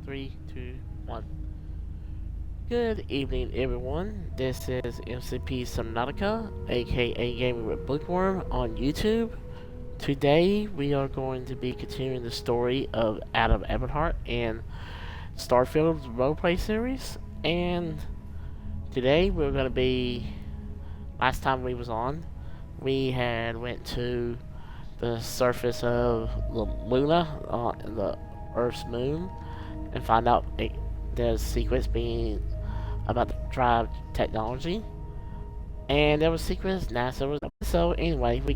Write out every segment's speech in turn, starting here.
Three, two, one. Good evening, everyone. This is MCP Subnautica, aka Gaming with Bookworm, on YouTube. Today, we are going to be continuing the story of Adam Eberhardt and Starfield's roleplay series. And today, we're going to be. Last time we was on, we had went to the surface of the Luna, the Earth's moon, and find out there's secrets being about the drive technology, and there was secrets NASA was. So anyway, we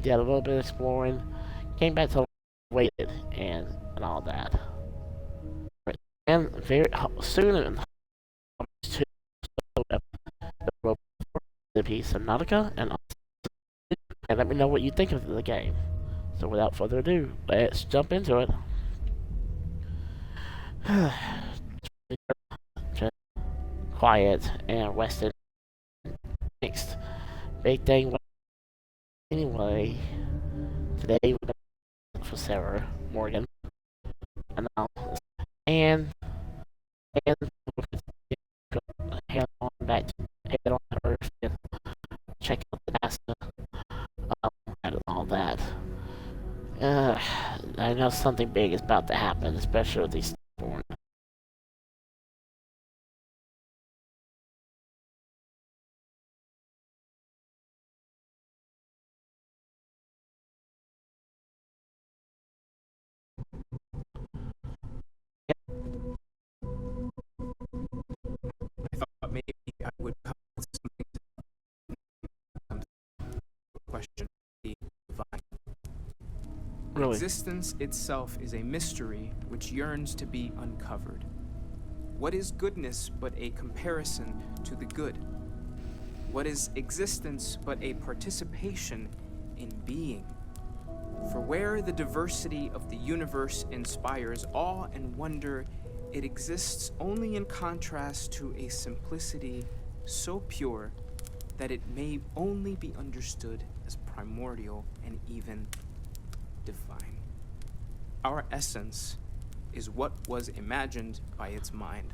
did a little bit of exploring, came back to waited and all that, and very soon to the piece of Nautica and let me know what you think of the game. So without further ado, let's jump into it. Quiet and rested. Next big thing. Anyway, today we're going for Sarah Morgan and and and head on back to head on to Earth and check out the NASA and all that. I know something big is about to happen, especially with these born. I thought maybe I would come with something to question the divine. Really? Existence itself is a mystery which yearns to be uncovered. What is goodness but a comparison to the good? What is existence but a participation in being? For where the diversity of the universe inspires awe and wonder, it exists only in contrast to a simplicity so pure that it may only be understood as primordial and even divine. Our essence is what was imagined by its mind,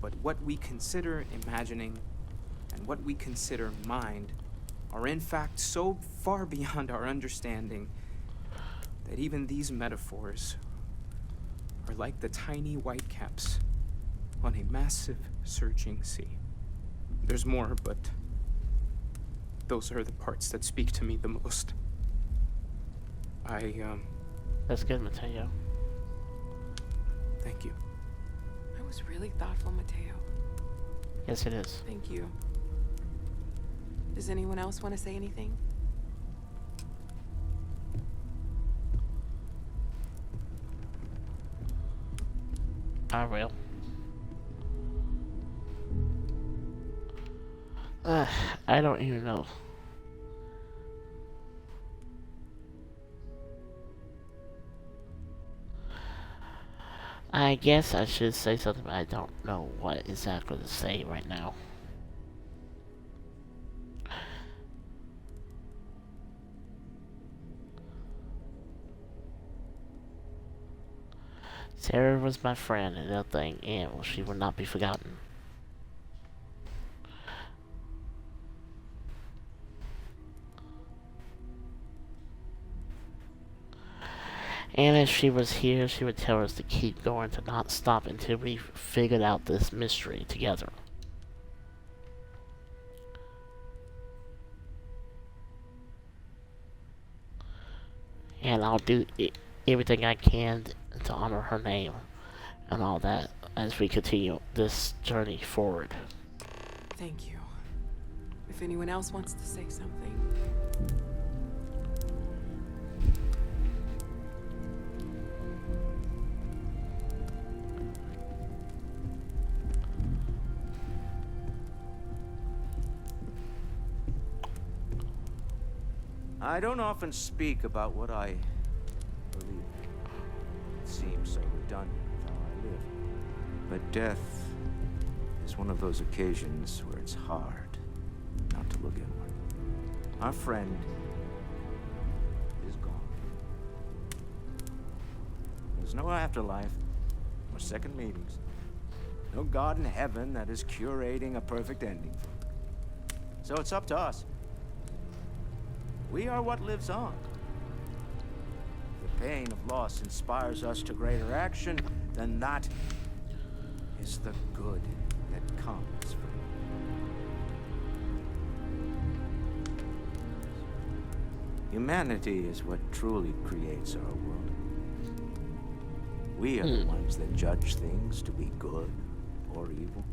but what we consider imagining and what we consider mind are in fact so far beyond our understanding that even these metaphors are like the tiny whitecaps on a massive surging sea. There's more, but those are the parts that speak to me the most. That's good, Mateo. Thank you. That was really thoughtful, Mateo. Yes, it is. Thank you. Does anyone else want to say anything? I will. I don't even know. I guess I should say something, but I don't know what exactly to say right now. Sarah was my friend and everything, and she will not be forgotten. And if she was here, she would tell us to keep going, to not stop until we figured out this mystery together. And I'll do everything I can to honor her name and all that as we continue this journey forward. Thank you. If anyone else wants to say something. I don't often speak about what I believe. It seems so redundant with how I live. But death is one of those occasions where it's hard not to look inward. Our friend is gone. There's no afterlife. or second meetings. No God in heaven that is curating a perfect ending for me. So it's up to us. We are what lives on. If the pain of loss inspires us to greater action, then that is the good that comes from it. Humanity is what truly creates our world. We are the ones that judge things to be good or evil,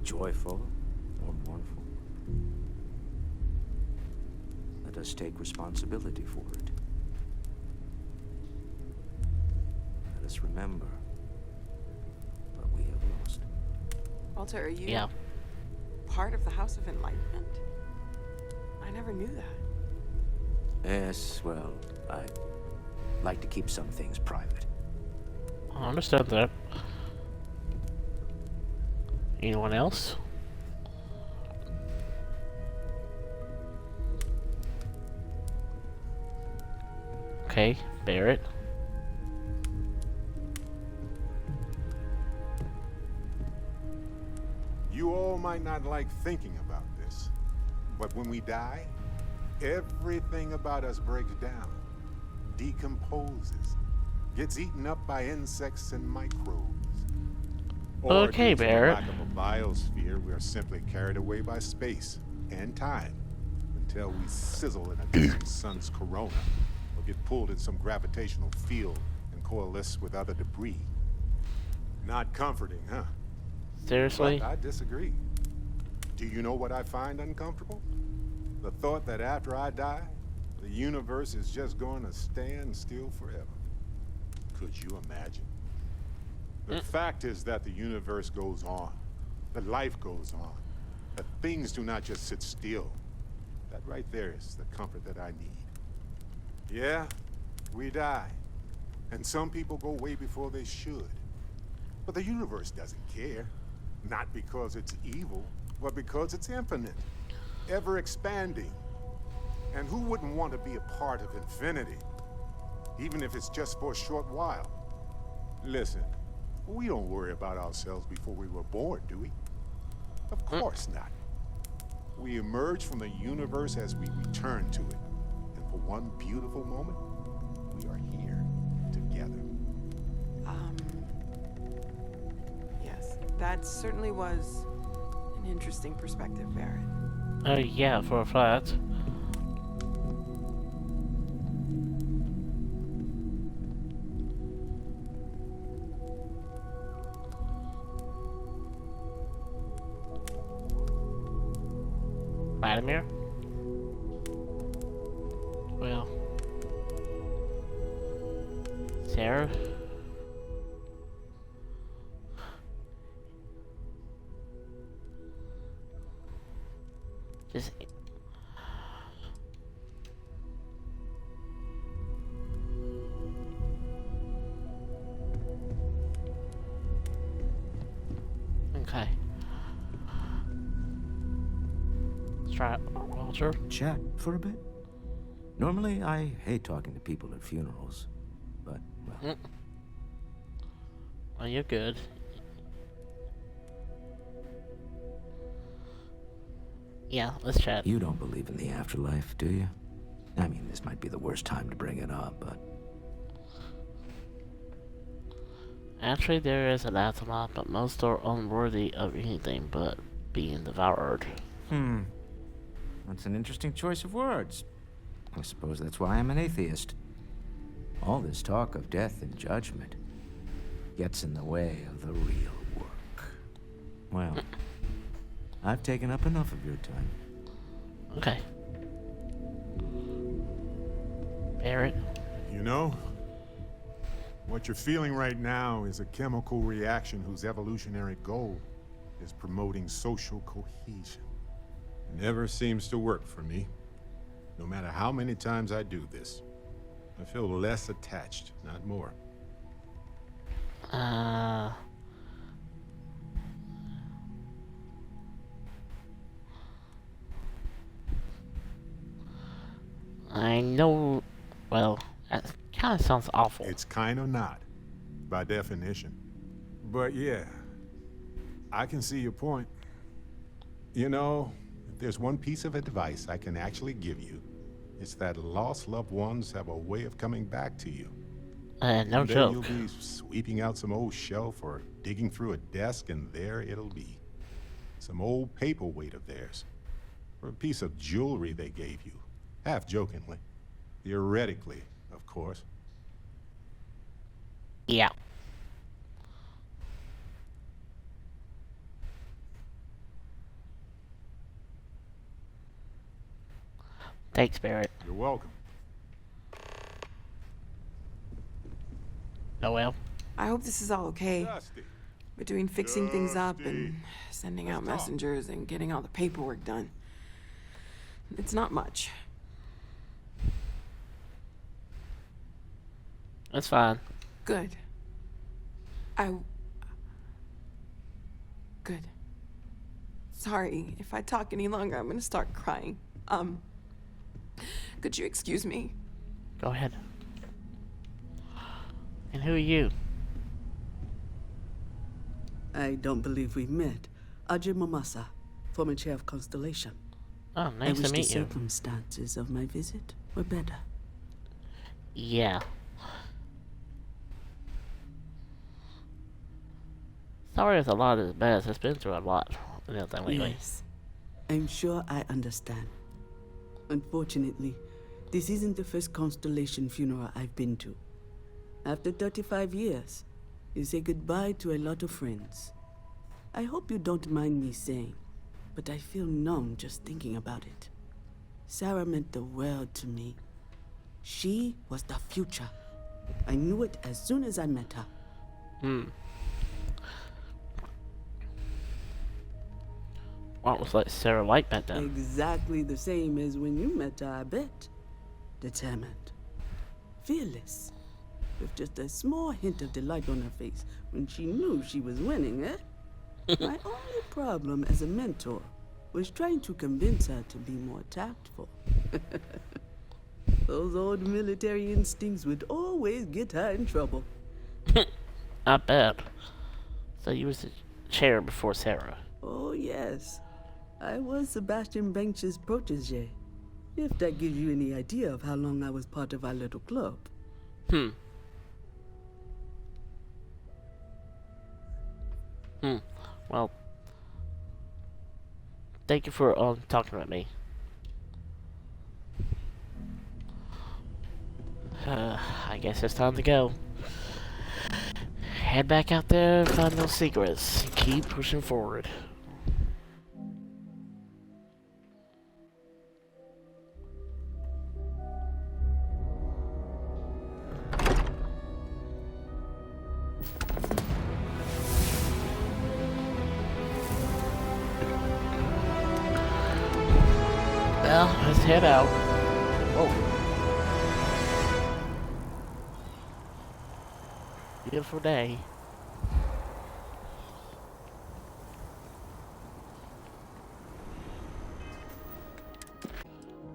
joyful or mournful. Let us take responsibility for it. Let us remember what we have lost. Walter, are you Yeah. part of the House of Enlightenment? I never knew that. Yes, well, I like to keep some things private. I understand that. Anyone else? Okay, Barrett. You all might not like thinking about this, but when we die, everything about us breaks down, decomposes, gets eaten up by insects and microbes. Or Okay, due to the Barrett. lack of a biosphere, we are simply carried away by space and time until we sizzle in a distant sun's corona or get pulled in some gravitational field and coalesce with other debris. Not comforting, huh? Seriously? But I disagree. Do you know what I find uncomfortable? The thought that after I die, the universe is just going to stand still forever. Could you imagine? The fact is that the universe goes on, that life goes on, that things do not just sit still. That right there is the comfort that I need. Yeah, we die, and some people go way before they should. But the universe doesn't care. Not because it's evil, but because it's infinite, ever expanding. And who wouldn't want to be a part of infinity, even if it's just for a short while? Listen, we don't worry about ourselves before we were born, do we? Of course not. We emerge from the universe as we return to it. And for one beautiful moment, we are here together. Yes, that certainly was an interesting perspective, Barrett. Oh yeah, for a fact. Vladimir? Well. Sarah? Just... Okay. Let's try it, Walter. Chat for a bit? Normally, I hate talking to people at funerals, but, well, Oh, you're good. Yeah, let's chat. you don't believe in the afterlife, do you? I mean, this might be the worst time to bring it up, but Actually, there is an afterlife, but most are unworthy of anything but being devoured. that's an interesting choice of words. I suppose that's why I'm an atheist. All this talk of death and judgment gets in the way of the real work. Well, I've taken up enough of your time. Okay. Barrett? You know, what you're feeling right now is a chemical reaction whose evolutionary goal is promoting social cohesion. Never seems to work for me. No matter how many times I do this, I feel less attached, not more. I know, well, that kind of sounds awful. It's kind of not, by definition. But yeah, I can see your point. You know, if there's one piece of advice I can actually give you, it's that lost loved ones have a way of coming back to you. No One day joke. you'll be sweeping out some old shelf or digging through a desk, and there it'll be. Some old paperweight of theirs. Or a piece of jewelry they gave you. Half jokingly. Theoretically, of course. Yeah. Thanks, Barrett. You're welcome. Noel. I hope this is all okay. Dusty. Between fixing things up Dusty. and sending out Let's talk. messengers and getting all the paperwork done. It's not much. That's fine. Good. Good. Sorry, if I talk any longer, I'm gonna start crying. Could you excuse me? Go ahead. And who are you? I don't believe we've met. Ajay Mamasa, former chair of Constellation. Oh, I nice wish to the meet you. circumstances of my visit were better. Yeah. Sorry if a lot of this mess. It's been through a lot and everything lately. Yes, I'm sure I understand. Unfortunately, this isn't the first Constellation funeral I've been to. After 35 years, you say goodbye to a lot of friends. I hope you don't mind me saying, but I feel numb just thinking about it. Sarah meant the world to me. She was the future. I knew it as soon as I met her. What was like Sarah like back then? Exactly the same as when you met her, I bet. Determined. Fearless. With just a small hint of delight on her face when she knew she was winning, eh? My only problem as a mentor was trying to convince her to be more tactful. Those old military instincts would always get her in trouble. I bet. So you was the chair before Sarah. Oh, yes. I was Sebastian Banks's protege. If that gives you any idea of how long I was part of our little club. Well, thank you for talking with me. I guess it's time to go. Head back out there, find those secrets, and keep pushing forward. Well, let's head out. Oh. Beautiful day.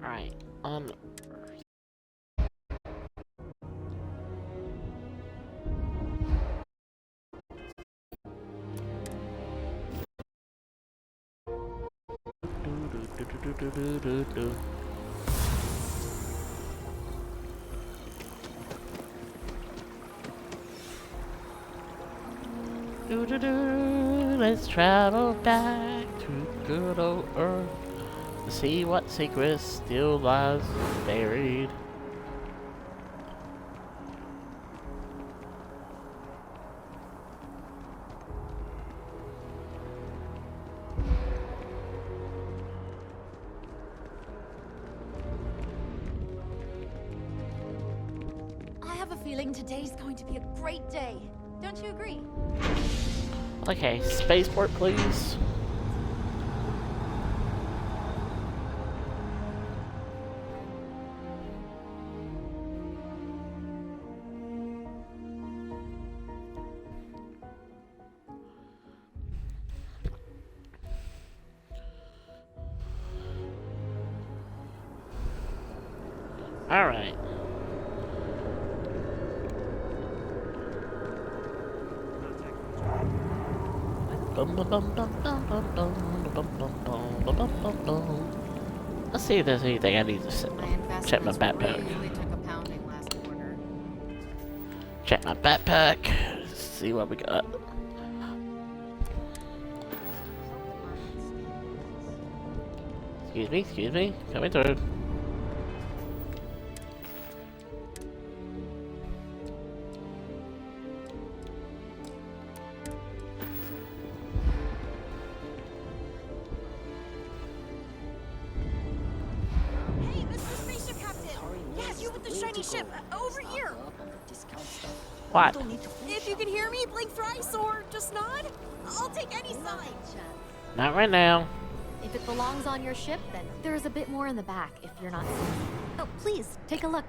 Alright, do. Let's travel back to good old Earth to see what secrets still lies buried. I have a feeling today's going to be a great day. Don't you agree? Okay, spaceport, please. All right. Let's see if there's anything I need to check my backpack. Really took a pounding last quarter. Check my backpack. See what we got. Excuse me. Coming through. Hey, Mr. Spaceship Captain! Yes, you with the shiny ship! Over here! What? If you can hear me, blink thrice or just nod. I'll take any sign. Not right now. If it belongs on your ship, then there's a bit more in the back if you're not seeing. Oh, please, take a look.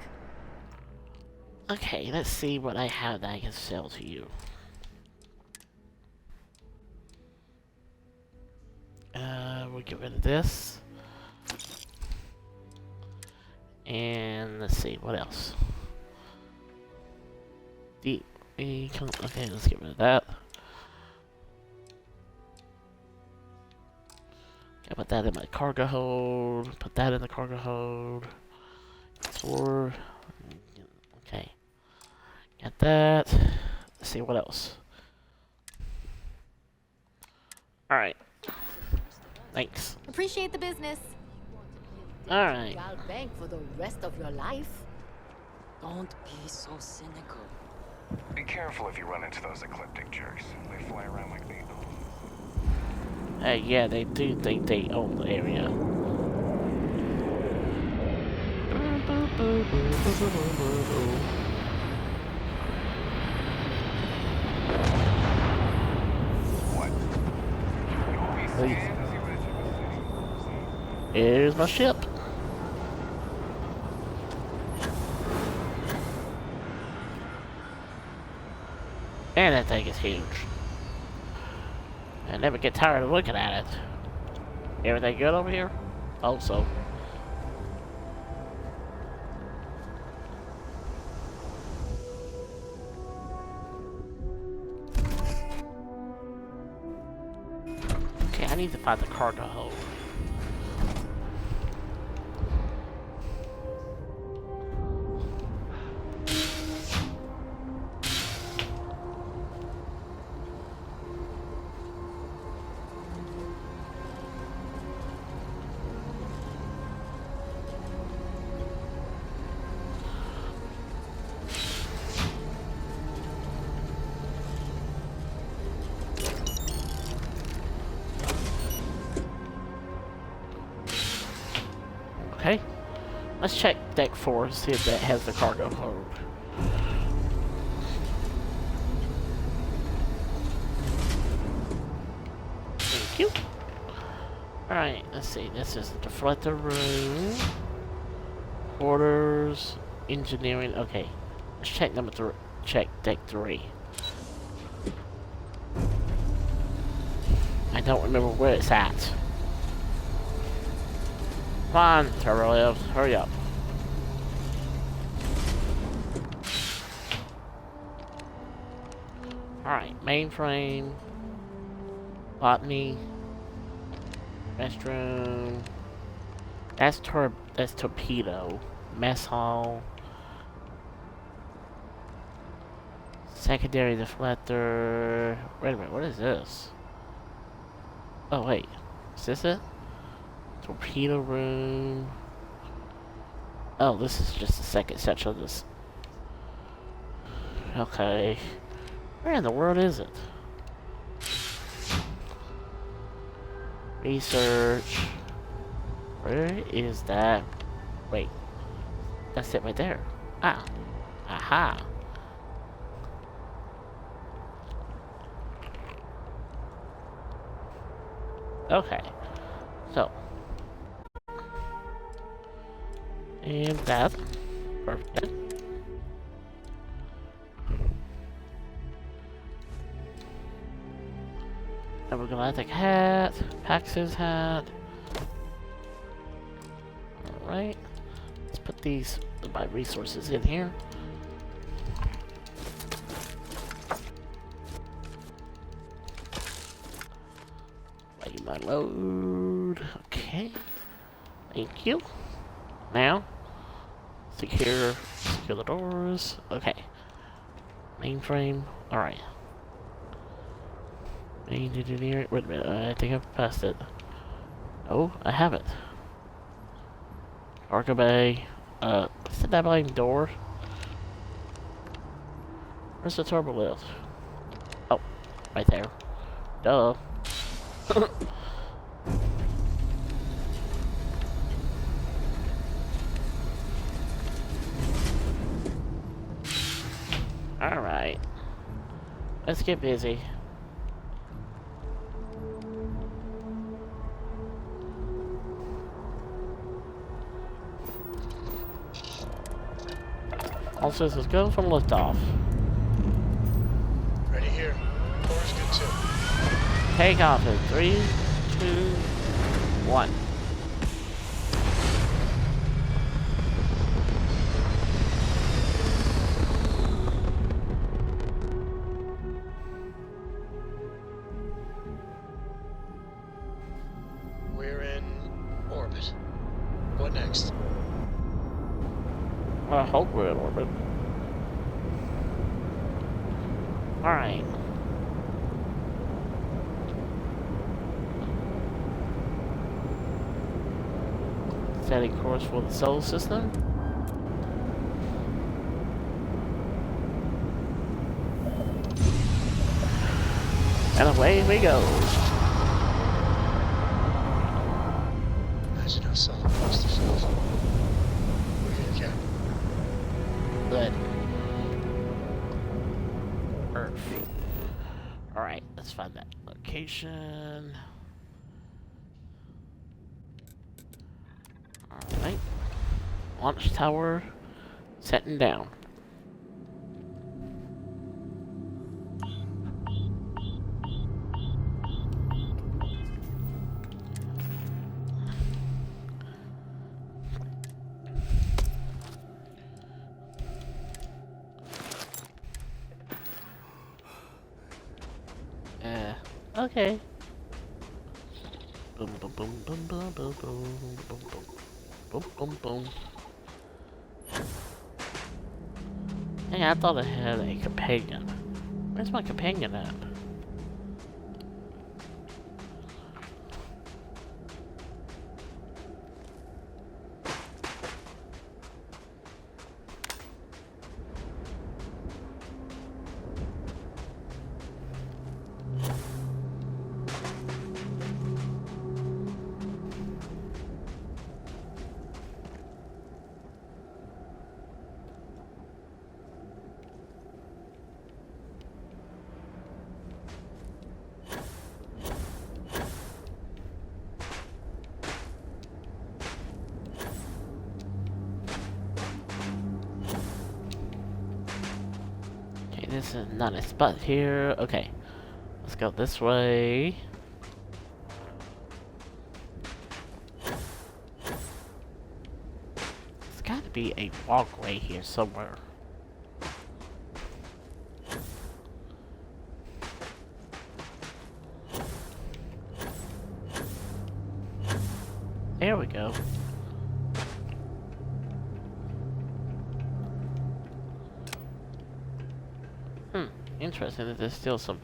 Okay, let's see what I have that I can sell to you. We'll get rid of this. And let's see, what else? Okay, let's get rid of that. Okay, put that in my cargo hold. Put that in the cargo hold. Sword. Okay. Got that. Let's see what else. Alright. Thanks. Appreciate the business. Alright. Gal bank for the rest of your life? Don't be so cynical. Be careful if you run into those ecliptic jerks. They fly around like they own. Hey, yeah, they do think they own the area. What? You always Please. can. Here's my ship. And that thing is huge. I never get tired of looking at it. Everything good over here? Also. Okay, I need to find the cargo hold. Okay, let's check deck 4 and see if that has the cargo hold. Thank you. Alright, let's see. This is the deflector room. Orders, engineering. Okay, let's check number 3. Check deck 3. I don't remember where it's at. Come on, Turbo Lives, hurry up. Alright, mainframe, botany, restroom, that's torpedo, mess hall, secondary deflector. Wait a minute, what is this? Oh wait, is this it? Torpedo room. Oh, this is just the second section of this. Okay. Where in the world is it? Research. Where is that? Wait. That's it right there. Ah. Aha. Okay. So. And that. Perfect. Double Galactic hat. Pax's hat. Alright. Let's put these, my resources in here. Wait, my load. Okay. Thank you. Now, secure the doors. Okay. Mainframe. Alright. Engineer. Wait a minute. I think I've passed it. Oh, I have it. Cargo bay. What's the double door? Where's the turbo lift? Oh, right there. Duh. Alright. Let's get busy. All systems go from liftoff. Ready here. Door's good too. Take off in 3, 2, 1. We're in orbit. What next? I hope we're in orbit. Alright. Setting course for the solar system. And away we go. Imagine how solid most of feels. We're here, Cap. Good. Earth. Alright, let's find that location. Alright. Launch tower setting down. Okay. Boom, boom, boom, boom, boom, boom, boom, boom, boom, boom, boom, boom. Hey, I thought I had a companion. Where's my companion at? This is not a spot here. Okay. Let's go this way. There's gotta be a walkway here somewhere. There we go. Interesting that there's still some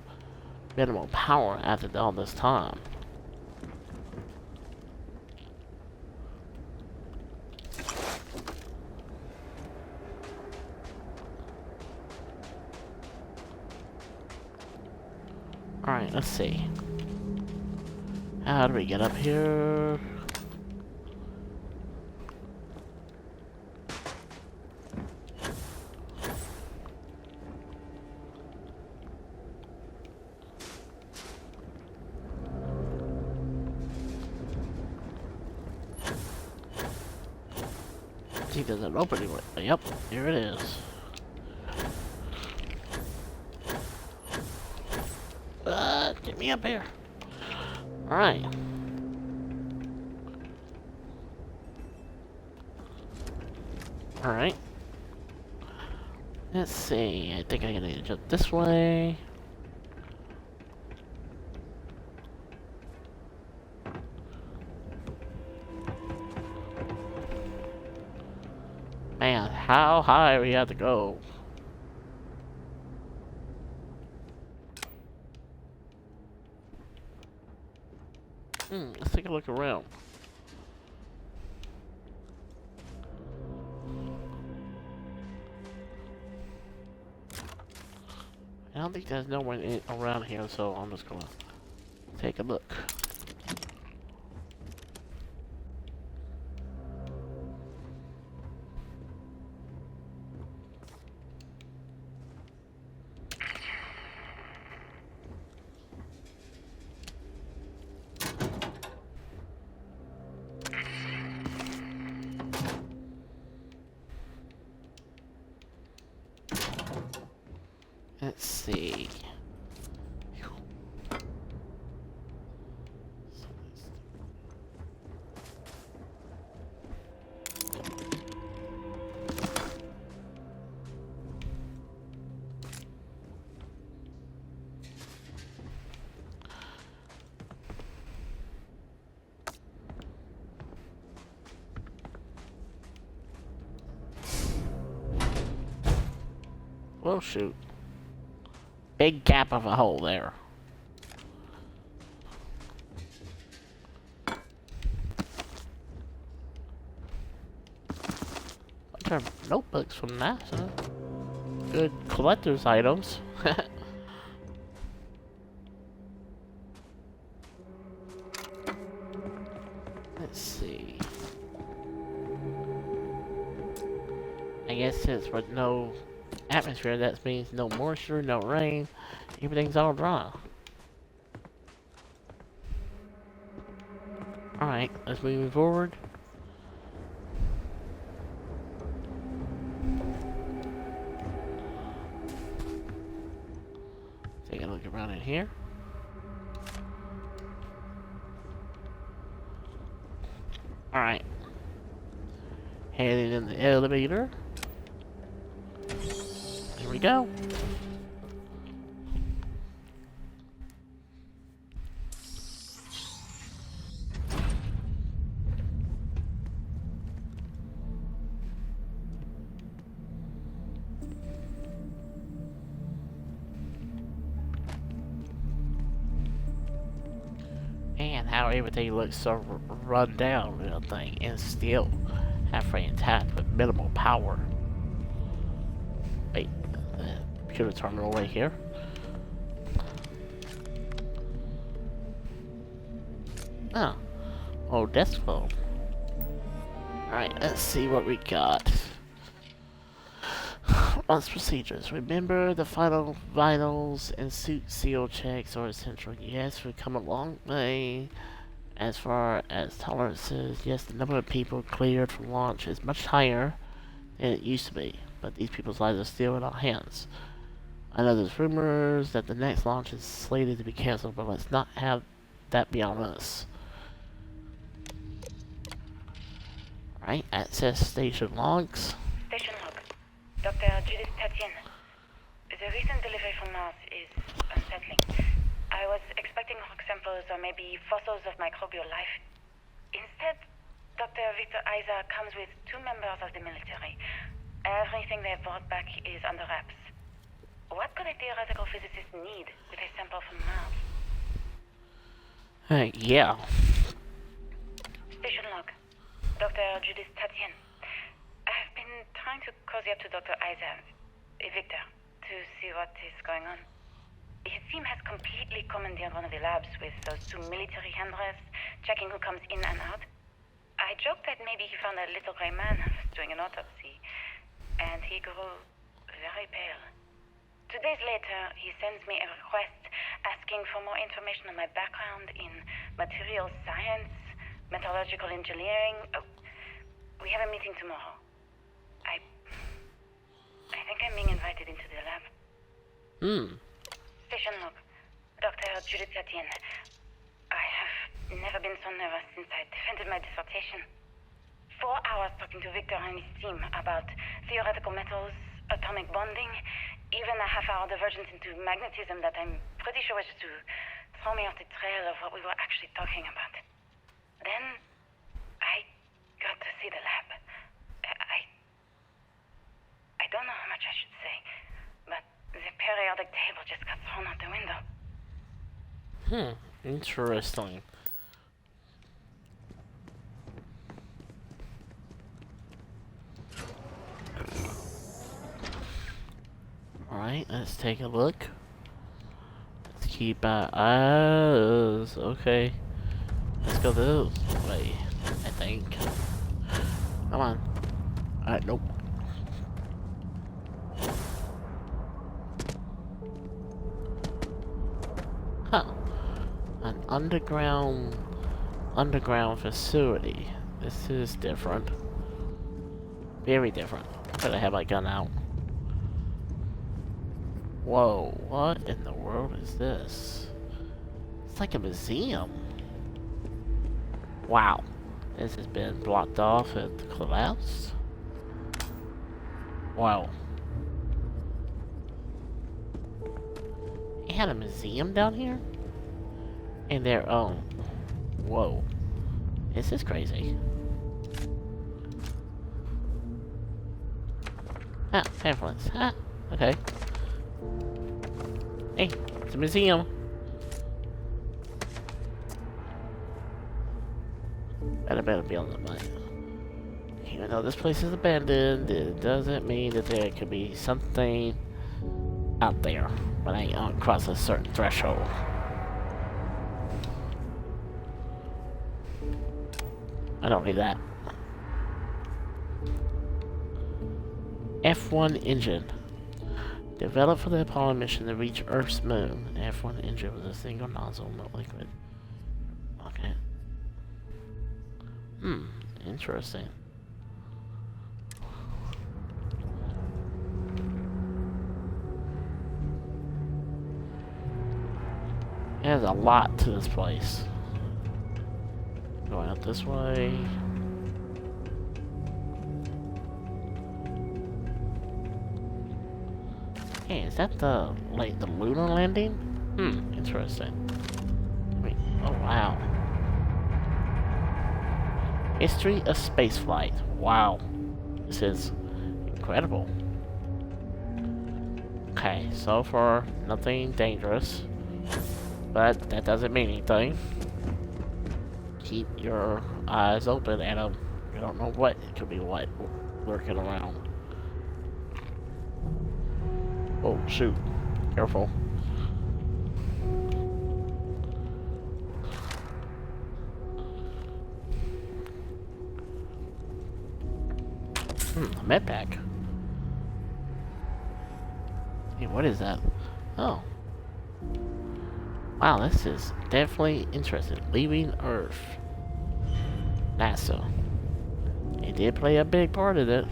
minimal power after all this time. Alright, let's see. How do we get up here? See, there's an opening right there. Yep, here it is. Get me up here. Alright. Alright. Let's see. I think I gotta jump this way. How high we have to go? Let's take a look around. I don't think there's no one around here, so I'm just gonna take a look. Let's see. Well, shoot. Big gap of a hole there. Bunch of notebooks from NASA. Good collector's items. Let's see. I guess since with no atmosphere, that means no moisture, no rain. Everything's all dry. Alright, let's move forward. Take a look around in here. Alright. Heading in the elevator. Here we go. And how everything looks so run down and everything, and still halfway intact with minimal power. Wait, computer terminal right here. Oh, desk phone. Alright, let's see what we got. Launch procedures. Remember, the final vitals and suit seal checks are essential. Yes, we've come a long way. As far as tolerances, yes, the number of people cleared for launch is much higher than it used to be, but these people's lives are still in our hands. I know there's rumors that the next launch is slated to be cancelled, but let's not have that be on us. Alright, access station logs. Station log. Dr. Judith Tatien. The recent delivery from Mars is unsettling. I was expecting rock samples or maybe fossils of microbial life. Instead, Dr. Victor Isa comes with 2 members of the military. Everything they've brought back is under wraps. What could a theoretical physicist need with a sample from Mars? Yeah. Station log. Dr. Judith Tatien. I've been trying to cozy up to Dr. Isa, Victor, to see what is going on. His team has completely commandeered one of the labs with those 2 military handlers, checking who comes in and out. I joked that maybe he found a little gray man doing an autopsy, and he grew very pale. 2 days later, he sends me a request asking for more information on my background in material science, metallurgical engineering. Oh, we have a meeting tomorrow. I think I'm being invited into the lab. Station log. Dr. Judith Tatien. I have never been so nervous since I defended my dissertation. 4 hours talking to Victor and his team about theoretical metals, atomic bonding, even a half-hour divergence into magnetism that I'm pretty sure was to throw me off the trail of what we were actually talking about. Then, I got to see the lab. don't know how much I should say, but the periodic table just got thrown out the window. Interesting. Alright, let's take a look. Let's keep our eyes. Okay. Let's go this way, I think. Come on. Alright, nope. Huh. An underground facility. This is different. Very different. Better have my gun out. Whoa, what in the world is this? It's like a museum. Wow. This has been blocked off and collapsed. Wow. They had a museum down here? In their own. Whoa. This is crazy. Ah, pamphlets. Ah, okay. Hey, it's a museum. Better be on the money. Even though this place is abandoned, it doesn't mean that there could be something out there when I cross a certain threshold. I don't need that. F1 engine. Developed for the Apollo mission to reach Earth's moon. The F1 engine was a single nozzle, no liquid. Okay. Interesting. There's a lot to this place. Going up this way. Hey, is that the lunar landing? Interesting. Wait, oh wow. History of spaceflight. Wow. This is incredible. Okay, so far, nothing dangerous. But that doesn't mean anything. Keep your eyes open, Adam. You don't know what it could be what lurking around. Oh shoot. Careful. A med pack. Hey, what is that? Oh. Wow, this is definitely interesting. Leaving Earth. NASA. It did play a big part of it.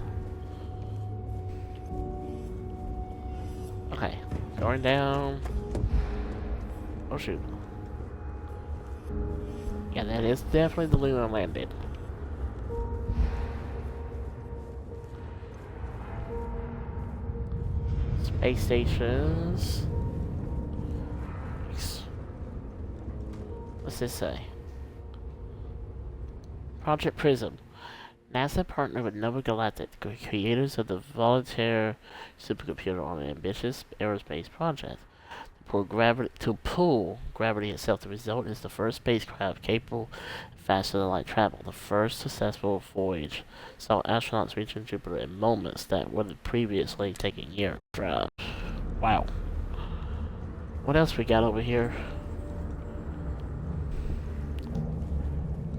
Okay, going down. Oh shoot. Yeah, that is definitely the lunar landing. Space stations. What's this say? Project Prism. NASA partnered with Nova Galactic, creators of the Voltaire supercomputer, on an ambitious aerospace project to pull gravity itself. The result is the first spacecraft capable of faster than light travel. The first successful voyage saw astronauts reaching Jupiter in moments that would have previously taken years. Wow. What else we got over here?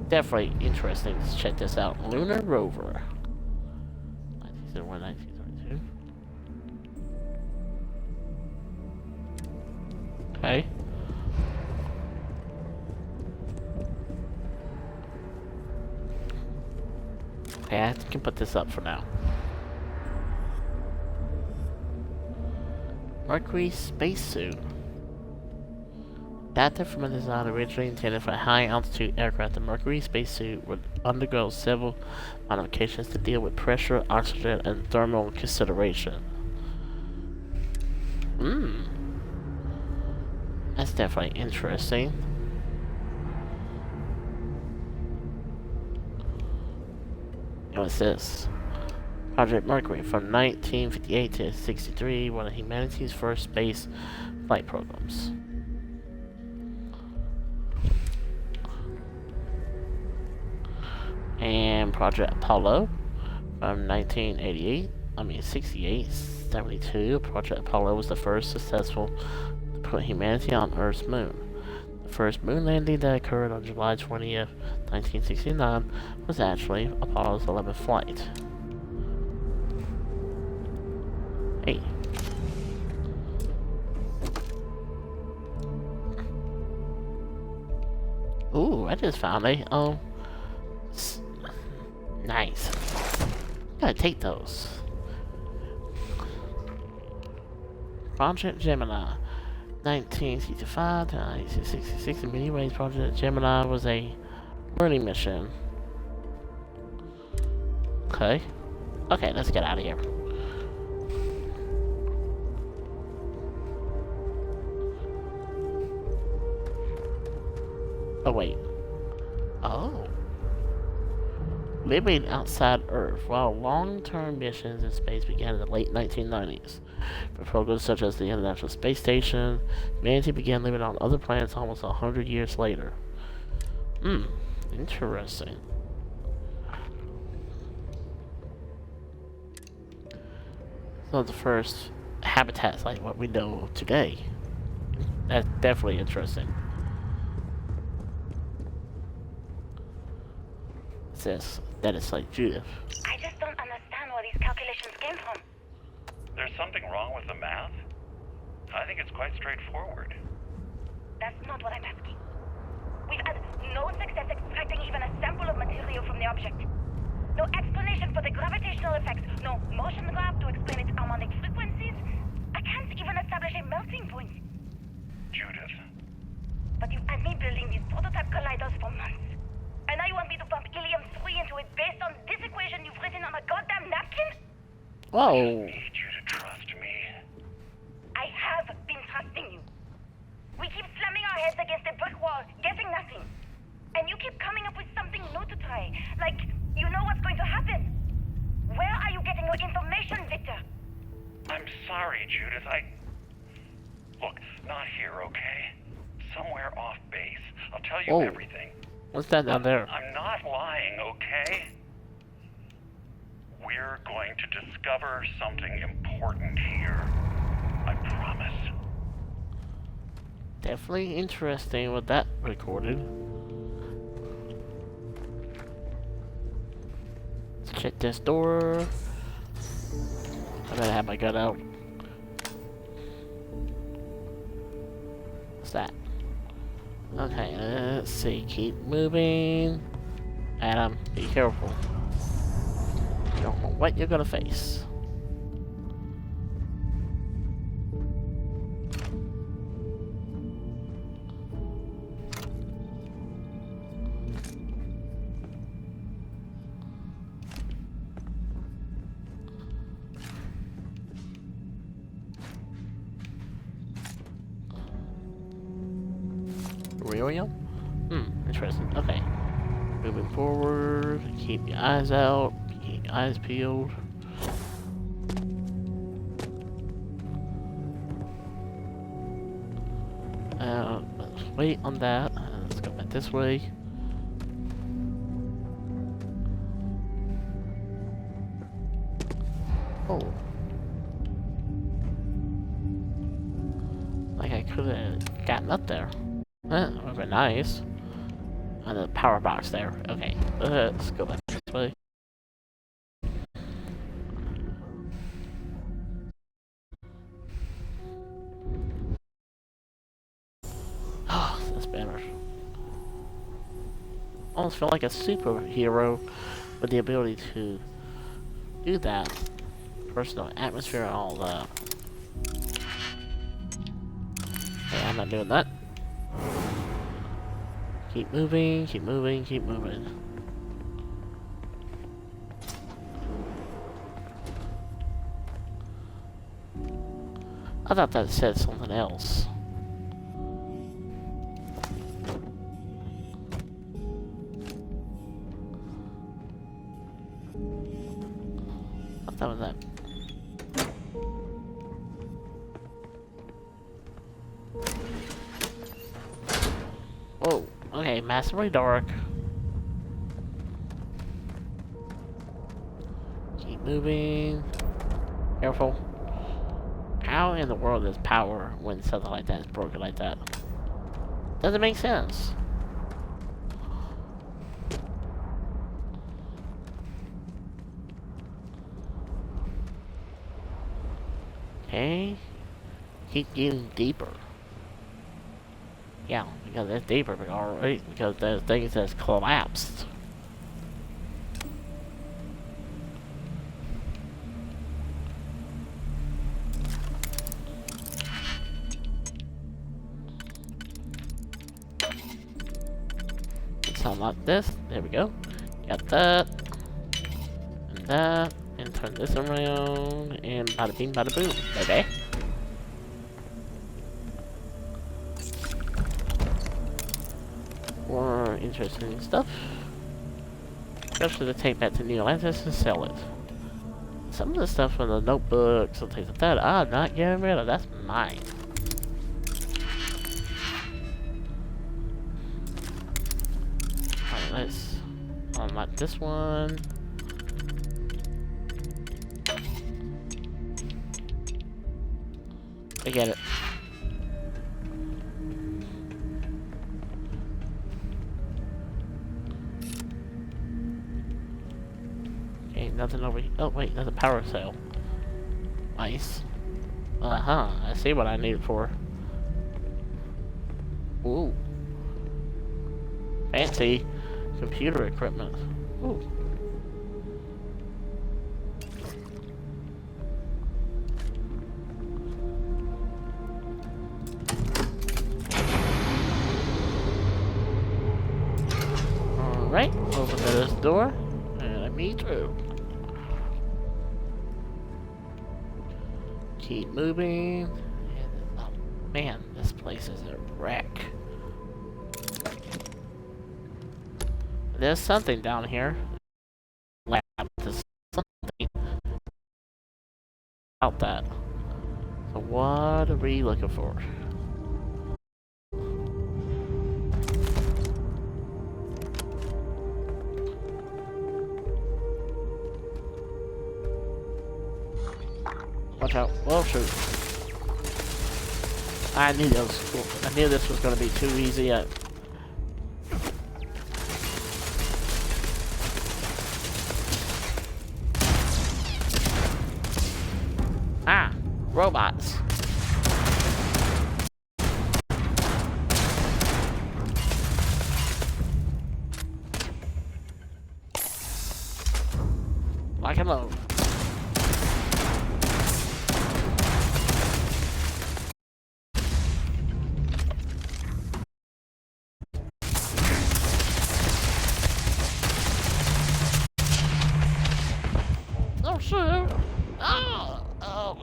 Definitely interesting. Let's check this out. Lunar rover. 1971, 1932. Okay. Okay, I can put this up for now. Mercury spacesuit. Adapted from a design originally intended for a high-altitude aircraft, the Mercury spacesuit would undergo several modifications to deal with pressure, oxygen, and thermal consideration. That's definitely interesting. What's this? Project Mercury from 1958 to 63, one of humanity's first space flight programs. And Project Apollo from 68, 72. Project Apollo was the first successful to put humanity on Earth's moon. The first moon landing that occurred on July 20th, 1969 was actually Apollo's 11th flight. Hey. Ooh, I just found a, nice. Gotta take those. Project Gemini. 1965 to 1966. In many ways, Project Gemini was a learning mission. Okay. Okay, let's get out of here. Oh, wait. Oh. Living outside Earth. While long-term missions in space began in the late 1990s. For programs such as the International Space Station, humanity began living on other planets almost 100 years later. Interesting. So the first habitats like what we know today. That's definitely interesting. It says that it's like Judith. I just don't understand where these calculations came from. There's something wrong with the math? I think it's quite straightforward. That's not what I'm asking. We've had no success extracting even a sample of material from the object. No explanation for the gravitational effects. No motion graph to explain its harmonic frequencies. I can't even establish a melting point. Judith. But you've had me building these prototype colliders for months. And now you want me to pump helium-3 into it based on this equation you've written on a goddamn napkin? Whoa. I need you to trust me. I have been trusting you. We keep slamming our heads against a brick wall, getting nothing. And you keep coming up with something new to try. Like, you know what's going to happen. Where are you getting your information, Victor? I'm sorry, Judith. Look, not here, okay? Somewhere off base. I'll tell you everything. What's that down there? I'm not lying, okay? We're going to discover something important here. I promise. Definitely interesting with that recorded. Let's check this door. I better have my gun out. What's that? Okay, let's see. Keep moving. Adam, be careful. You don't know what you're gonna face. William? Interesting. Okay. Moving forward. Keep your eyes out. Keep your eyes peeled. Let's wait on that. Let's go back this way. Oh. Like I could have gotten up there. That would have been nice. And the power box there. Okay, let's go back this way. Oh, that's better. Almost feel like a superhero with the ability to do that. Personal atmosphere and all that. Hey, I'm not doing that. Keep moving, keep moving, keep moving. I thought that said something else. thought that was it. Whoa, okay, massively dark. Keep moving. Careful. How in the world is power when something like that is broken like that? Doesn't make sense. Okay. Keep getting deeper. Yeah, because it's deeper, alright, because there's things that's collapsed. Let's unlock this. There we go. Got that. And that. And turn this around. And bada bing, bada boom, baby. More interesting stuff. Especially to take back to New Atlantis and sell it. Some of the stuff from the notebooks and things like that, I'm not getting rid of. That's mine. Alright, let's unlock this one. Forget it. Okay, nothing over here. Oh wait, there's a power cell. Nice. Uh-huh, I see what I need it for. Ooh. Fancy computer equipment. Ooh. Alright, open this door, and let me through. Keep moving. And, oh, man, this place is a wreck. There's something down here. Lab to something about that. So what are we looking for? Watch out. Well, shoot. I knew this was going to be too easy. Ah, robots. Lock and load. Oh, shoot. Ah, oh.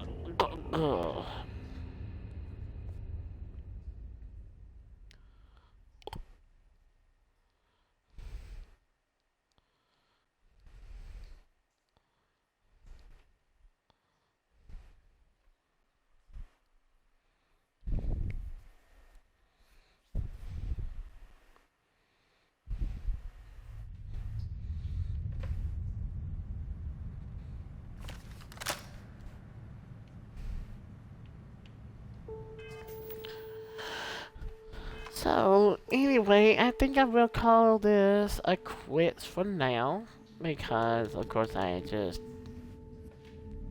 So, anyway, I think I will call this a quits for now. Because, of course, I just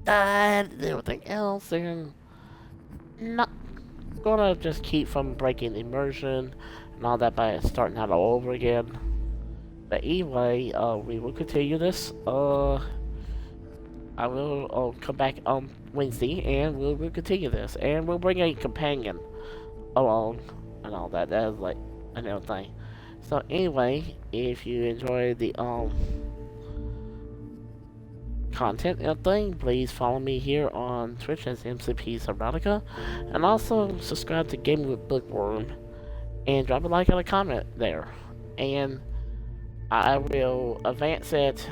died and everything else. And not gonna just keep from breaking the immersion and all that by starting out all over again. But anyway, we will continue this. I will come back on Wednesday and we'll continue this. And we'll bring a companion along. And all that. That is like another thing. So anyway, if you enjoy the content and thing, please follow me here on Twitch as MCP Subnautica, and also subscribe to Gaming with Bookworm, and drop a like and a comment there. And I will advance it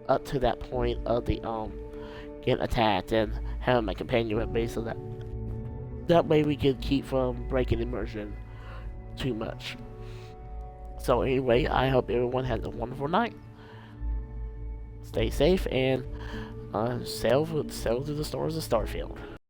up to that point of the getting attacked and having my companion with me, so that way we can keep from breaking immersion too much. So anyway, I hope everyone has a wonderful night. Stay safe and sail through the stores of Starfield.